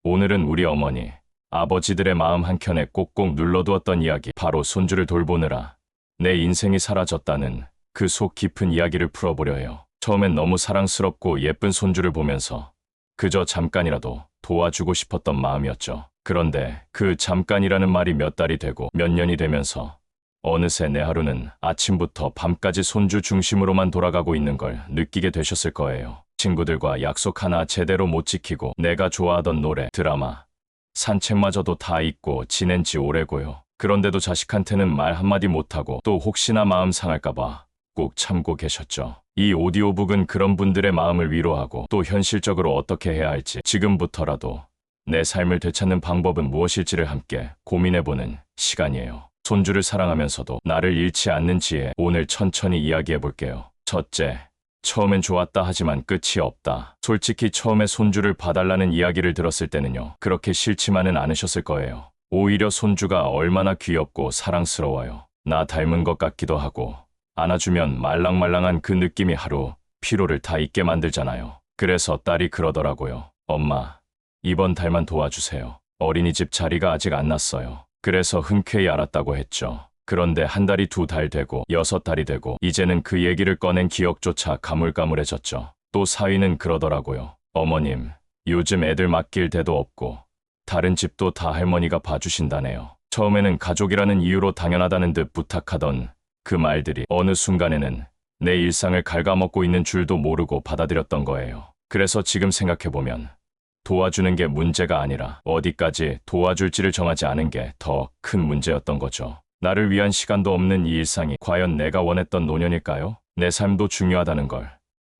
오늘은 우리 어머니, 아버지들의 마음 한켠에 꼭꼭 눌러두었던 이야기, 바로 손주를 돌보느라 내 인생이 사라졌다는 그 속 깊은 이야기를 풀어보려 해요. 처음엔 너무 사랑스럽고 예쁜 손주를 보면서 그저 잠깐이라도 도와주고 싶었던 마음이었죠. 그런데 그 잠깐이라는 말이 몇 달이 되고 몇 년이 되면서 어느새 내 하루는 아침부터 밤까지 손주 중심으로만 돌아가고 있는 걸 느끼게 되셨을 거예요. 친구들과 약속 하나 제대로 못 지키고 내가 좋아하던 노래, 드라마, 산책마저도 다 잊고 지낸 지 오래고요. 그런데도 자식한테는 말 한마디 못하고 또 혹시나 마음 상할까봐 꾹 참고 계셨죠. 이 오디오북은 그런 분들의 마음을 위로하고 또 현실적으로 어떻게 해야 할지, 지금부터라도 내 삶을 되찾는 방법은 무엇일지를 함께 고민해보는 시간이에요. 손주를 사랑하면서도 나를 잃지 않는 지혜, 오늘 천천히 이야기해볼게요. 첫째, 처음엔 좋았다 하지만 끝이 없다. 솔직히 처음에 손주를 봐달라는 이야기를 들었을 때는요, 그렇게 싫지만은 않으셨을 거예요. 오히려 손주가 얼마나 귀엽고 사랑스러워요. 나 닮은 것 같기도 하고, 안아주면 말랑말랑한 그 느낌이 하루 피로를 다 잊게 만들잖아요. 그래서 딸이 그러더라고요. 엄마, 이번 달만 도와주세요. 어린이집 자리가 아직 안 났어요. 그래서 흔쾌히 알았다고 했죠. 그런데 한 달이 2달 되고 6달이 되고 이제는 그 얘기를 꺼낸 기억조차 가물가물해졌죠. 또 사위는 그러더라고요. 어머님, 요즘 애들 맡길 데도 없고 다른 집도 다 할머니가 봐주신다네요. 처음에는 가족이라는 이유로 당연하다는 듯 부탁하던 그 말들이 어느 순간에는 내 일상을 갉아먹고 있는 줄도 모르고 받아들였던 거예요. 그래서 지금 생각해보면 도와주는 게 문제가 아니라 어디까지 도와줄지를 정하지 않은 게 더 큰 문제였던 거죠. 나를 위한 시간도 없는 이 일상이 과연 내가 원했던 노년일까요? 내 삶도 중요하다는 걸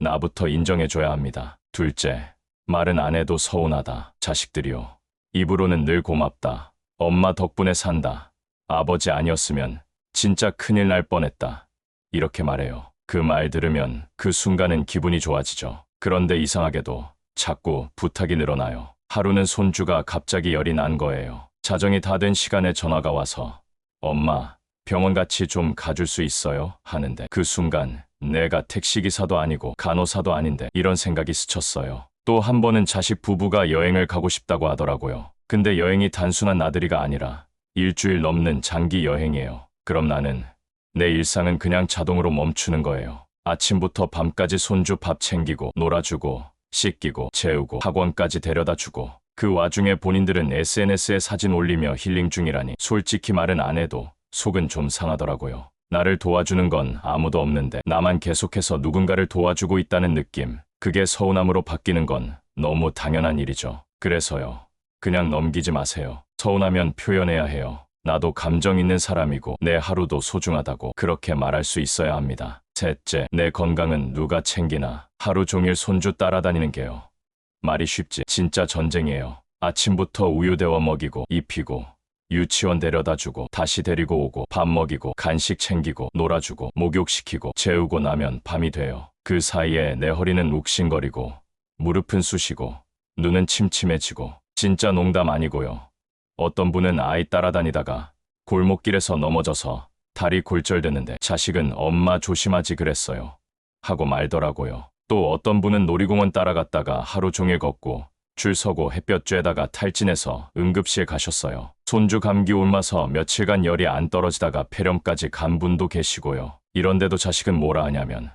나부터 인정해줘야 합니다. 둘째, 말은 안 해도 서운하다. 자식들이요, 입으로는 늘 고맙다. 엄마 덕분에 산다. 아버지 아니었으면 진짜 큰일 날 뻔했다. 이렇게 말해요. 그 말 들으면 그 순간은 기분이 좋아지죠. 그런데 이상하게도 자꾸 부탁이 늘어나요. 하루는 손주가 갑자기 열이 난 거예요. 자정이 다 된 시간에 전화가 와서 엄마, 병원 같이 좀 가줄 수 있어요? 하는데 그 순간 내가 택시기사도 아니고 간호사도 아닌데 이런 생각이 스쳤어요. 또 한 번은 자식 부부가 여행을 가고 싶다고 하더라고요. 근데 여행이 단순한 나들이가 아니라 일주일 넘는 장기 여행이에요. 그럼 나는 내 일상은 그냥 자동으로 멈추는 거예요. 아침부터 밤까지 손주 밥 챙기고 놀아주고 씻기고 재우고 학원까지 데려다주고 그 와중에 본인들은 SNS에 사진 올리며 힐링 중이라니 솔직히 말은 안 해도 속은 좀 상하더라고요. 나를 도와주는 건 아무도 없는데 나만 계속해서 누군가를 도와주고 있다는 느낌, 그게 서운함으로 바뀌는 건 너무 당연한 일이죠. 그래서요, 그냥 넘기지 마세요. 서운하면 표현해야 해요. 나도 감정 있는 사람이고 내 하루도 소중하다고 그렇게 말할 수 있어야 합니다. 셋째, 내 건강은 누가 챙기나. 하루 종일 손주 따라다니는 게요, 말이 쉽지 진짜 전쟁이에요. 아침부터 우유 데워 먹이고 입히고 유치원 데려다주고 다시 데리고 오고 밥 먹이고 간식 챙기고 놀아주고 목욕시키고 재우고 나면 밤이 돼요. 그 사이에 내 허리는 욱신거리고 무릎은 쑤시고 눈은 침침해지고 진짜 농담 아니고요. 어떤 분은 아이 따라다니다가 골목길에서 넘어져서 다리 골절됐는데 자식은 엄마 조심하지 그랬어요 하고 말더라고요. 또 어떤 분은 놀이공원 따라갔다가 하루 종일 걷고 줄 서고 햇볕 쬐다가 탈진해서 응급실에 가셨어요. 손주 감기 옮아서 며칠간 열이 안 떨어지다가 폐렴까지 간 분도 계시고요. 이런데도 자식은 뭐라 하냐면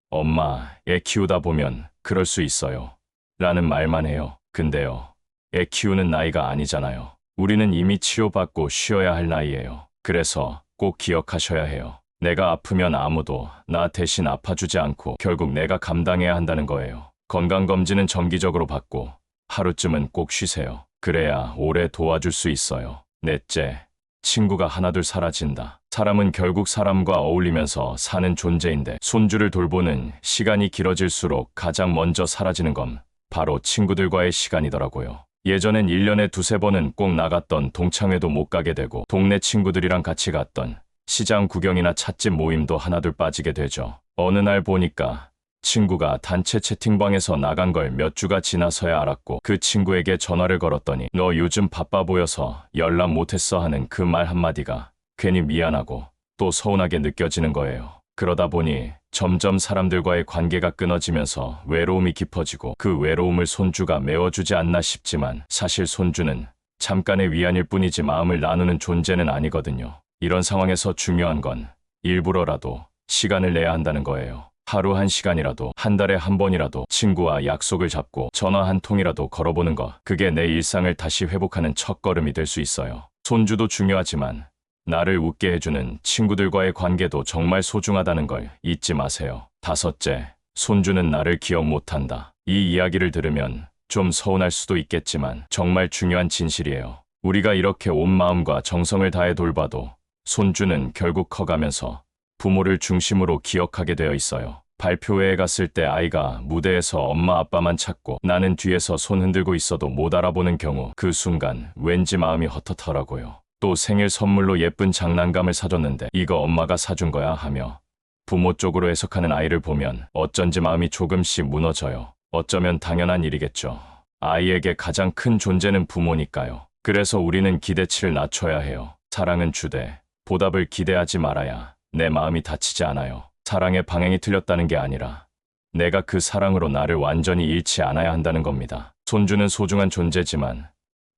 엄마, 애 키우다 보면 그럴 수 있어요 라는 말만 해요. 근데요, 애 키우는 나이가 아니잖아요. 우리는 이미 치료받고 쉬어야 할 나이예요. 그래서 꼭 기억하셔야 해요. 내가 아프면 아무도 나 대신 아파주지 않고 결국 내가 감당해야 한다는 거예요. 건강검진은 정기적으로 받고 하루쯤은 꼭 쉬세요. 그래야 오래 도와줄 수 있어요. 넷째, 친구가 하나둘 사라진다. 사람은 결국 사람과 어울리면서 사는 존재인데 손주를 돌보는 시간이 길어질수록 가장 먼저 사라지는 건 바로 친구들과의 시간이더라고요. 예전엔 1년에 2~3번은 꼭 나갔던 동창회도 못 가게 되고 동네 친구들이랑 같이 갔던 시장 구경이나 찻집 모임도 하나둘 빠지게 되죠. 어느 날 보니까 친구가 단체 채팅방에서 나간 걸 몇 주가 지나서야 알았고 그 친구에게 전화를 걸었더니 너 요즘 바빠 보여서 연락 못했어 하는 그 말 한마디가 괜히 미안하고 또 서운하게 느껴지는 거예요. 그러다 보니 점점 사람들과의 관계가 끊어지면서 외로움이 깊어지고 그 외로움을 손주가 메워주지 않나 싶지만 사실 손주는 잠깐의 위안일 뿐이지 마음을 나누는 존재는 아니거든요. 이런 상황에서 중요한 건 일부러라도 시간을 내야 한다는 거예요. 하루 1시간이라도, 한 달에 한 번이라도 친구와 약속을 잡고 전화 한 통이라도 걸어보는 것. 그게 내 일상을 다시 회복하는 첫걸음이 될 수 있어요. 손주도 중요하지만 나를 웃게 해주는 친구들과의 관계도 정말 소중하다는 걸 잊지 마세요. 5째, 손주는 나를 기억 못한다. 이 이야기를 들으면 좀 서운할 수도 있겠지만 정말 중요한 진실이에요. 우리가 이렇게 온 마음과 정성을 다해 돌봐도 손주는 결국 커가면서 부모를 중심으로 기억하게 되어 있어요. 발표회에 갔을 때 아이가 무대에서 엄마 아빠만 찾고 나는 뒤에서 손 흔들고 있어도 못 알아보는 경우, 그 순간 왠지 마음이 헛헛하더라고요. 또 생일 선물로 예쁜 장난감을 사줬는데 이거 엄마가 사준 거야 하며 부모 쪽으로 해석하는 아이를 보면 어쩐지 마음이 조금씩 무너져요. 어쩌면 당연한 일이겠죠. 아이에게 가장 큰 존재는 부모니까요. 그래서 우리는 기대치를 낮춰야 해요. 사랑은 주되 보답을 기대하지 말아야 내 마음이 다치지 않아요. 사랑의 방향이 틀렸다는 게 아니라 내가 그 사랑으로 나를 완전히 잃지 않아야 한다는 겁니다. 손주는 소중한 존재지만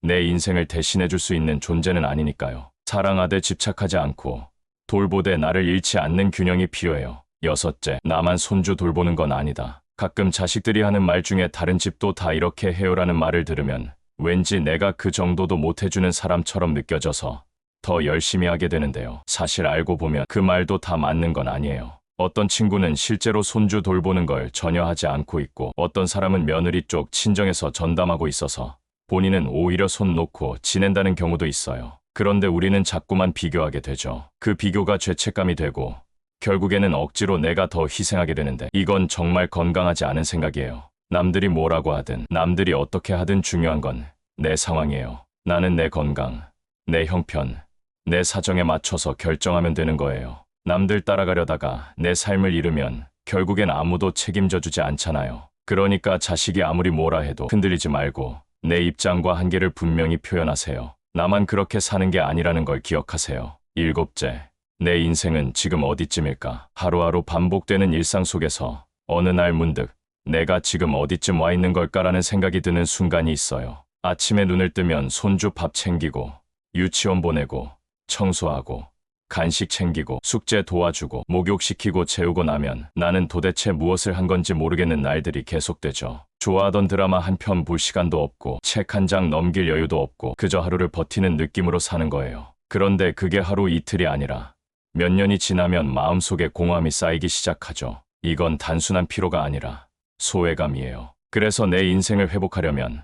내 인생을 대신해 줄 수 있는 존재는 아니니까요. 사랑하되 집착하지 않고 돌보되 나를 잃지 않는 균형이 필요해요. 6째, 나만 손주 돌보는 건 아니다. 가끔 자식들이 하는 말 중에 다른 집도 다 이렇게 해요라는 말을 들으면 왠지 내가 그 정도도 못 해주는 사람처럼 느껴져서 더 열심히 하게 되는데요. 사실 알고 보면 그 말도 다 맞는 건 아니에요. 어떤 친구는 실제로 손주 돌보는 걸 전혀 하지 않고 있고 어떤 사람은 며느리 쪽 친정에서 전담하고 있어서 본인은 오히려 손 놓고 지낸다는 경우도 있어요. 그런데 우리는 자꾸만 비교하게 되죠. 그 비교가 죄책감이 되고 결국에는 억지로 내가 더 희생하게 되는데 이건 정말 건강하지 않은 생각이에요. 남들이 뭐라고 하든 남들이 어떻게 하든 중요한 건 내 상황이에요. 나는 내 건강, 내 형편, 내 사정에 맞춰서 결정하면 되는 거예요. 남들 따라가려다가 내 삶을 잃으면 결국엔 아무도 책임져 주지 않잖아요. 그러니까 자식이 아무리 뭐라 해도 흔들리지 말고 내 입장과 한계를 분명히 표현하세요. 나만 그렇게 사는 게 아니라는 걸 기억하세요. 7째, 내 인생은 지금 어디쯤일까? 하루하루 반복되는 일상 속에서 어느 날 문득 내가 지금 어디쯤 와 있는 걸까라는 생각이 드는 순간이 있어요. 아침에 눈을 뜨면 손주 밥 챙기고 유치원 보내고 청소하고 간식 챙기고 숙제 도와주고 목욕시키고 재우고 나면 나는 도대체 무엇을 한 건지 모르겠는 날들이 계속되죠. 좋아하던 드라마 한 편 볼 시간도 없고 책 한 장 넘길 여유도 없고 그저 하루를 버티는 느낌으로 사는 거예요. 그런데 그게 하루 이틀이 아니라 몇 년이 지나면 마음속에 공허함이 쌓이기 시작하죠. 이건 단순한 피로가 아니라 소외감이에요. 그래서 내 인생을 회복하려면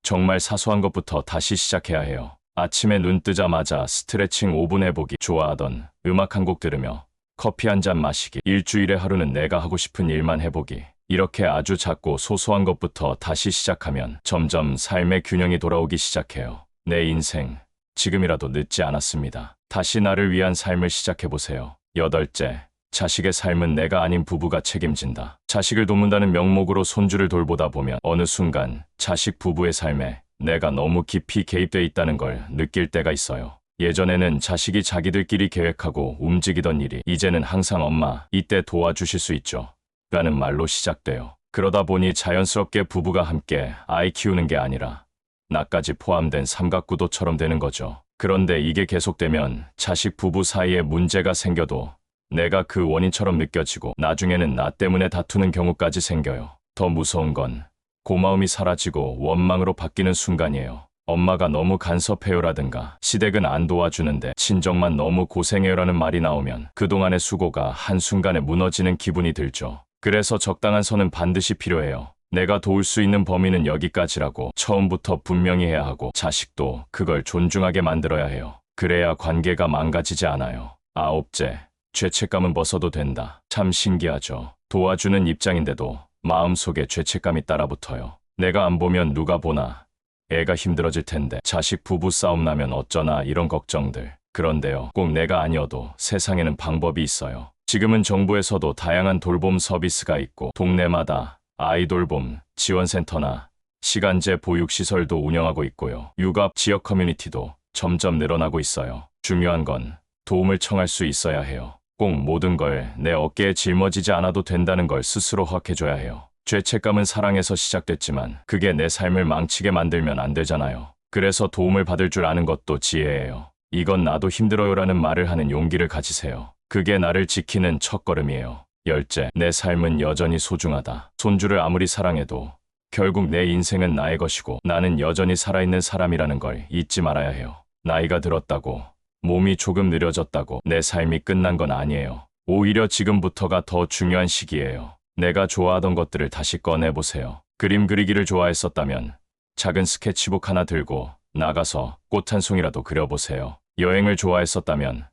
정말 사소한 것부터 다시 시작해야 해요. 아침에 눈 뜨자마자 스트레칭 5분 해보기, 좋아하던 음악 한 곡 들으며 커피 한 잔 마시기, 일주일에 하루는 내가 하고 싶은 일만 해보기. 이렇게 아주 작고 소소한 것부터 다시 시작하면 점점 삶의 균형이 돌아오기 시작해요. 내 인생, 지금이라도 늦지 않았습니다. 다시 나를 위한 삶을 시작해보세요. 8째, 자식의 삶은 내가 아닌 부부가 책임진다. 자식을 돕는다는 명목으로 손주를 돌보다 보면 어느 순간 자식 부부의 삶에 내가 너무 깊이 개입돼 있다는 걸 느낄 때가 있어요. 예전에는 자식이 자기들끼리 계획하고 움직이던 일이 이제는 항상 엄마, 이때 도와주실 수 있죠? 라는 말로 시작돼요. 그러다 보니 자연스럽게 부부가 함께 아이 키우는 게 아니라 나까지 포함된 삼각구도처럼 되는 거죠. 그런데 이게 계속되면 자식 부부 사이에 문제가 생겨도 내가 그 원인처럼 느껴지고 나중에는 나 때문에 다투는 경우까지 생겨요. 더 무서운 건 고마움이 사라지고 원망으로 바뀌는 순간이에요. 엄마가 너무 간섭해요라든가 시댁은 안 도와주는데 친정만 너무 고생해요라는 말이 나오면 그동안의 수고가 한순간에 무너지는 기분이 들죠. 그래서 적당한 선은 반드시 필요해요. 내가 도울 수 있는 범위는 여기까지라고 처음부터 분명히 해야 하고 자식도 그걸 존중하게 만들어야 해요. 그래야 관계가 망가지지 않아요. 9째, 죄책감은 벗어도 된다. 참 신기하죠. 도와주는 입장인데도 마음속에 죄책감이 따라붙어요. 내가 안 보면 누가 보나? 애가 힘들어질 텐데 자식 부부 싸움 나면 어쩌나 이런 걱정들. 그런데요, 꼭 내가 아니어도 세상에는 방법이 있어요. 지금은 정부에서도 다양한 돌봄 서비스가 있고 동네마다 아이돌봄 지원센터나 시간제 보육시설도 운영하고 있고요. 육아 지역 커뮤니티도 점점 늘어나고 있어요. 중요한 건 도움을 청할 수 있어야 해요. 꼭 모든 걸 내 어깨에 짊어지지 않아도 된다는 걸 스스로 확해줘야 해요. 죄책감은 사랑에서 시작됐지만 그게 내 삶을 망치게 만들면 안 되잖아요. 그래서 도움을 받을 줄 아는 것도 지혜예요. 이건 나도 힘들어요라는 말을 하는 용기를 가지세요. 그게 나를 지키는 첫걸음이에요. 열째, 내 삶은 여전히 소중하다. 손주를 아무리 사랑해도 결국 내 인생은 나의 것이고 나는 여전히 살아있는 사람이라는 걸 잊지 말아야 해요. 나이가 들었다고, 몸이 조금 느려졌다고 내 삶이 끝난 건 아니에요. 오히려 지금부터가 더 중요한 시기예요. 내가 좋아하던 것들을 다시 꺼내보세요. 그림 그리기를 좋아했었다면 작은 스케치북 하나 들고 나가서 꽃 한 송이라도 그려보세요. 여행을 좋아했었다면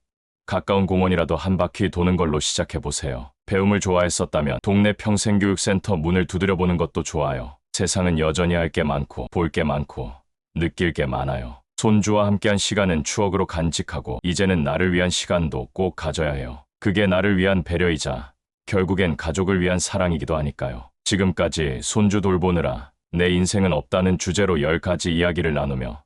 가까운 공원이라도 한 바퀴 도는 걸로 시작해보세요. 배움을 좋아했었다면 동네 평생교육센터 문을 두드려보는 것도 좋아요. 세상은 여전히 할 게 많고 볼 게 많고 느낄 게 많아요. 손주와 함께한 시간은 추억으로 간직하고 이제는 나를 위한 시간도 꼭 가져야 해요. 그게 나를 위한 배려이자 결국엔 가족을 위한 사랑이기도 하니까요. 지금까지 손주 돌보느라 내 인생은 없다는 주제로 10가지 이야기를 나누며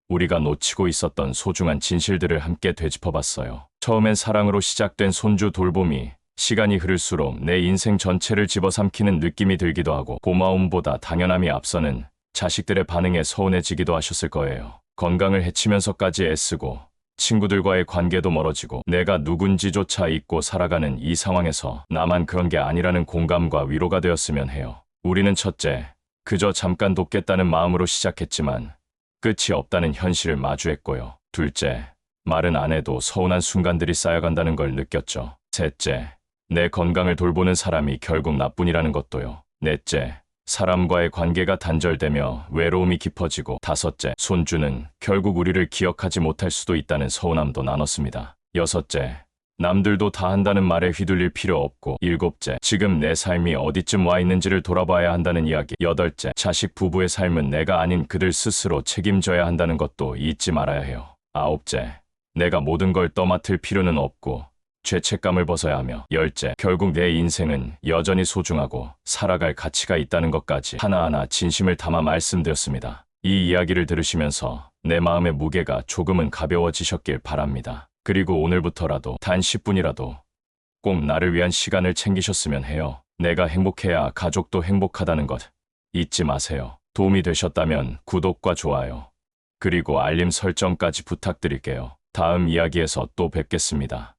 우리가 놓치고 있었던 소중한 진실들을 함께 되짚어봤어요. 처음엔 사랑으로 시작된 손주 돌봄이 시간이 흐를수록 내 인생 전체를 집어삼키는 느낌이 들기도 하고 고마움보다 당연함이 앞서는 자식들의 반응에 서운해지기도 하셨을 거예요. 건강을 해치면서까지 애쓰고 친구들과의 관계도 멀어지고 내가 누군지조차 잊고 살아가는 이 상황에서 나만 그런 게 아니라는 공감과 위로가 되었으면 해요. 우리는 첫째, 그저 잠깐 돕겠다는 마음으로 시작했지만 끝이 없다는 현실을 마주했고요. 둘째, 말은 안 해도 서운한 순간들이 쌓여간다는 걸 느꼈죠. 셋째, 내 건강을 돌보는 사람이 결국 나뿐이라는 것도요. 넷째, 사람과의 관계가 단절되며 외로움이 깊어지고 다섯째, 손주는 결국 우리를 기억하지 못할 수도 있다는 서운함도 나눴습니다. 여섯째, 남들도 다 한다는 말에 휘둘릴 필요 없고 일곱째, 지금 내 삶이 어디쯤 와 있는지를 돌아봐야 한다는 이야기. 여덟째, 자식 부부의 삶은 내가 아닌 그들 스스로 책임져야 한다는 것도 잊지 말아야 해요. 아홉째, 내가 모든 걸 떠맡을 필요는 없고 죄책감을 벗어야 하며 열째, 결국 내 인생은 여전히 소중하고 살아갈 가치가 있다는 것까지 하나하나 진심을 담아 말씀드렸습니다. 이 이야기를 들으시면서 내 마음의 무게가 조금은 가벼워지셨길 바랍니다. 그리고 오늘부터라도 단 10분이라도 꼭 나를 위한 시간을 챙기셨으면 해요. 내가 행복해야 가족도 행복하다는 것 잊지 마세요. 도움이 되셨다면 구독과 좋아요, 그리고 알림 설정까지 부탁드릴게요. 다음 이야기에서 또 뵙겠습니다.